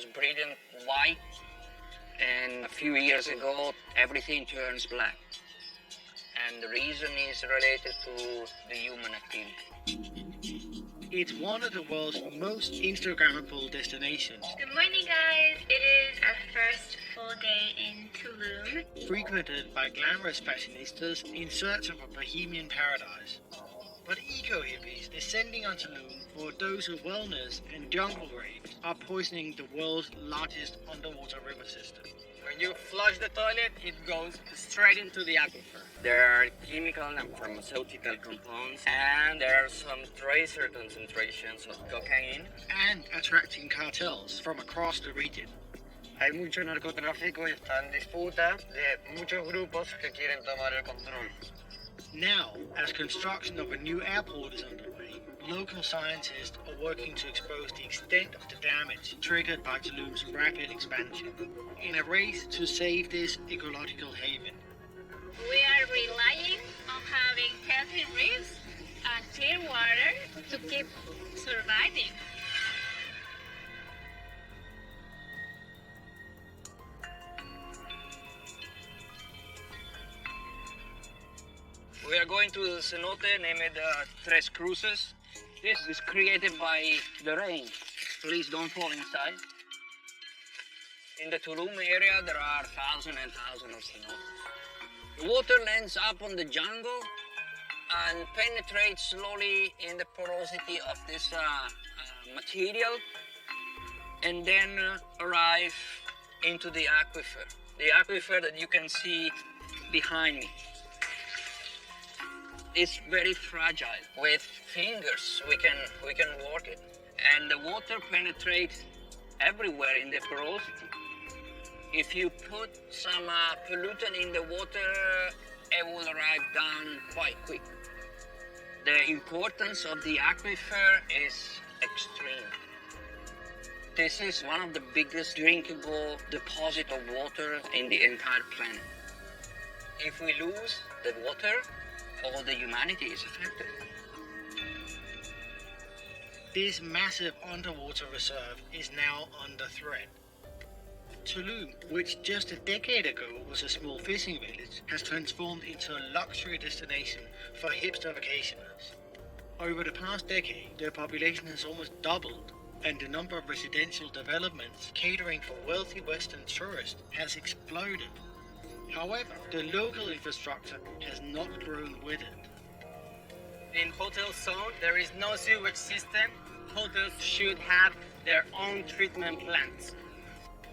was brilliant white, and a few years ago everything turns black. And the reason is related to the human activity. It's one of the world's most Instagrammable destinations. Good morning, guys. It is our first full day in Tulum. Frequented by glamorous fashionistas in search of a bohemian paradise. But eco-hippies descending on Tulum for a dose of wellness and jungle raves are poisoning the world's largest underwater river system. When you flush the toilet, it goes straight into the aquifer. There are chemical and pharmaceutical compounds, and there are some tracer concentrations of cocaine. And attracting cartels from across the region. Hay mucho narcotráfico y está en disputa de muchos grupos que quieren tomar el control. Now, as construction of a new airport is underway, local scientists are working to expose the extent of the damage triggered by Tulum's rapid expansion in a race to save this ecological haven. We are relying on having healthy reefs and clear water to keep surviving. We are going to the cenote named Tres Cruces. This is created by the rain. Please don't fall inside. In the Tulum area, there are thousands and thousands of cenotes. The water lands up on the jungle and penetrates slowly in the porosity of this material, and then arrive into the aquifer. The aquifer that you can see behind me. It's very fragile. With fingers, we can work it, and the water penetrates everywhere in the porosity. If you put some pollutant in the water, it will arrive down quite quick. The importance of the aquifer is extreme. This is one of the biggest drinkable deposit of water in the entire planet. If we lose the water, all the humanity is affected. This massive underwater reserve is now under threat. Tulum, which just a decade ago was a small fishing village, has transformed into a luxury destination for hipster vacationers. Over the past decade, their population has almost doubled, and the number of residential developments catering for wealthy Western tourists has exploded. However, the local infrastructure has not grown with it. In hotel zone, there is no sewage system. Hotels should have their own treatment plants.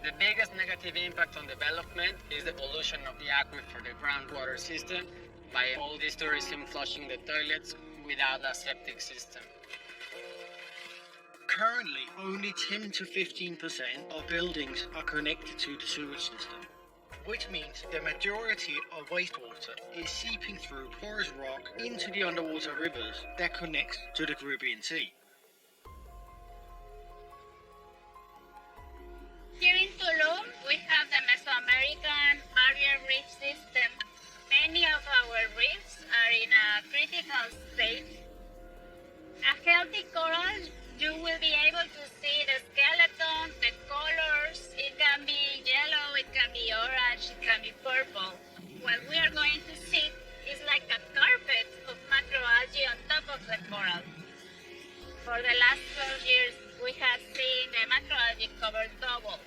The biggest negative impact on development is the pollution of the aquifer, the groundwater system, by all this tourism flushing the toilets without a septic system. Currently, only 10 to 15% of buildings are connected to the sewage system, which means the majority of wastewater is seeping through porous rock into the underwater rivers that connect to the Caribbean Sea. Here in Tulum, we have the Mesoamerican barrier reef system. Many of our reefs are in a critical state. A healthy coral, you will be able to see the skeleton, the colors. It can be yellow, it can be orange, it can be purple. What we are going to see is like a carpet of macroalgae on top of the coral. For the last 12 years, we have seen the macroalgae cover double.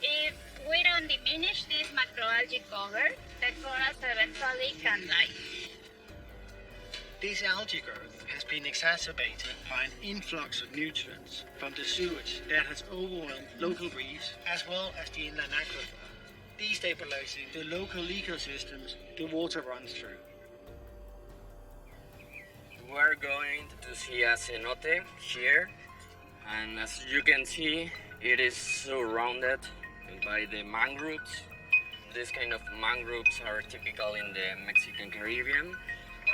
If we don't diminish this macroalgae cover, the corals eventually can die. This algae growth has been exacerbated by an influx of nutrients from the sewage that has overwhelmed local reefs as well as the inland aquifer, destabilizing the local ecosystems the water runs through. We're going to see a cenote here, and as you can see, it is surrounded by the mangroves. This kind of mangroves are typical in the Mexican Caribbean,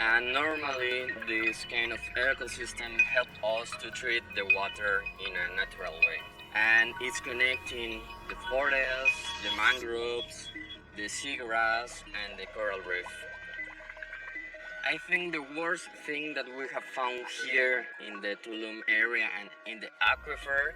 and normally this kind of ecosystem help us to treat the water in a natural way. And it's connecting the forests, the mangroves, the seagrass, and the coral reef. I think the worst thing that we have found here in the Tulum area and in the aquifer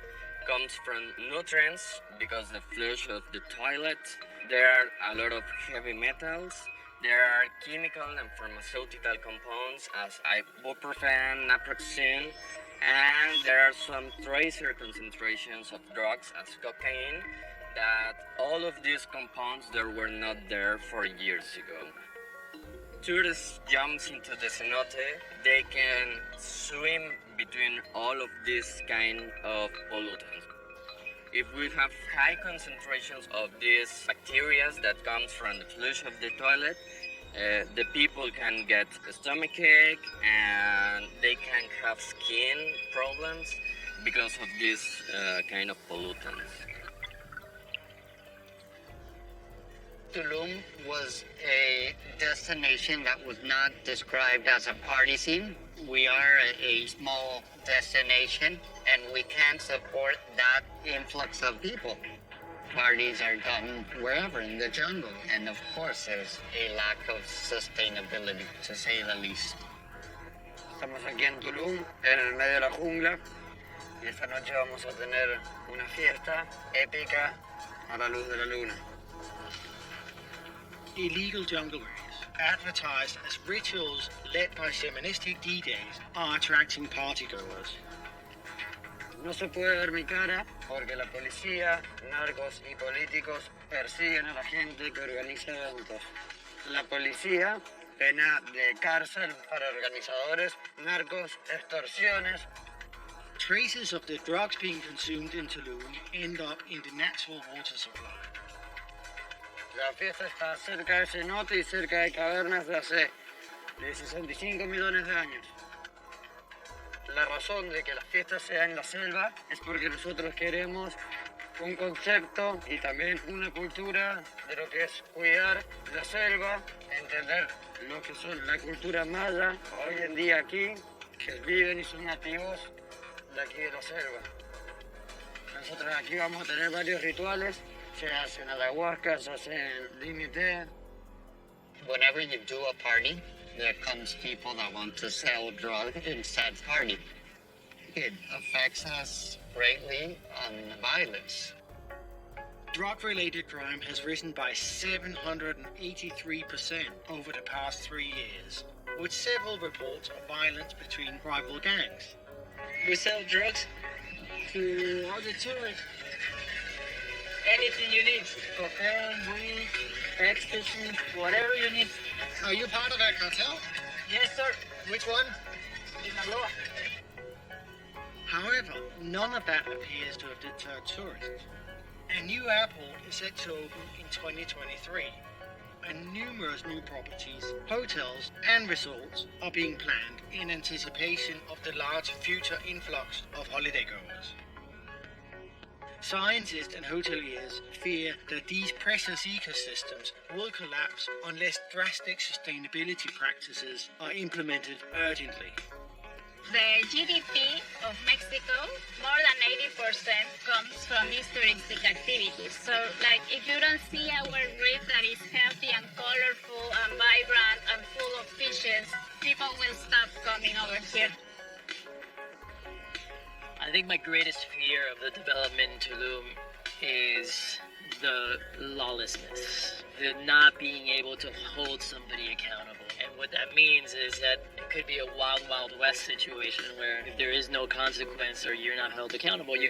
comes from nutrients because the flush of the toilet. There are a lot of heavy metals. There are chemical and pharmaceutical compounds as ibuprofen, naproxen, and there are some tracer concentrations of drugs as cocaine that all of these compounds there were not there for years ago. Tourists jumps into the cenote, they can swim between all of these kind of pollutants. If we have high concentrations of these bacteria that comes from the flush of the toilet, the people can get a stomachache and they can have skin problems because of this kind of pollutants. Tulum was a destination that was not described as a party scene. We are a small destination and we can't support that influx of people. Parties are done wherever in the jungle, and of course there's a lack of sustainability, to say the least. Estamos aquí en Tulum, en el medio de la jungla, y esta noche vamos a tener una fiesta épica a la luz de la luna. Illegal jungle areas, advertised as rituals led by shamanistic D-days, are attracting partygoers. No se puede ver mi cara porque la policía, narcos y políticos persiguen a la gente que organiza eventos. La policía, pena de cárcel para organizadores, narcos, extorsiones. Traces of the drugs being consumed in Tulum end up in the natural water supply. La fiesta está cerca de cenotes y cerca de cavernas de hace 65 millones de años. La razón de que la fiesta sea en la selva es porque nosotros queremos un concepto y también una cultura de lo que es cuidar la selva, entender lo que son la cultura maya hoy en día aquí, que viven y son nativos de aquí de la selva. Nosotros aquí vamos a tener varios rituales, se hacen ayahuasca, se hacen limité. Whenever you do a party, there comes people that want to sell drugs in said party. It affects us greatly on violence. Drug-related crime has risen by 783% over the past 3 years, with several reports of violence between rival gangs. We sell drugs to all the tourists. Anything you need, cocaine, weed, ecstasy, whatever you need. Are you part of that cartel? Yes, sir. Which one? Sinaloa. However, none of that appears to have deterred tourists. A new airport is set to open in 2023, and numerous new properties, hotels, and resorts are being planned in anticipation of the large future influx of holidaygoers. Scientists and hoteliers fear that these precious ecosystems will collapse unless drastic sustainability practices are implemented urgently. The GDP of Mexico, more than 80% comes from these touristic activities. So, like, if you don't see our reef that is healthy and colorful and vibrant and full of fishes, people will stop coming over here. I think my greatest fear of the development in Tulum is the lawlessness, the not being able to hold somebody accountable. And what that means is that it could be a wild, wild west situation where if there is no consequence or you're not held accountable, you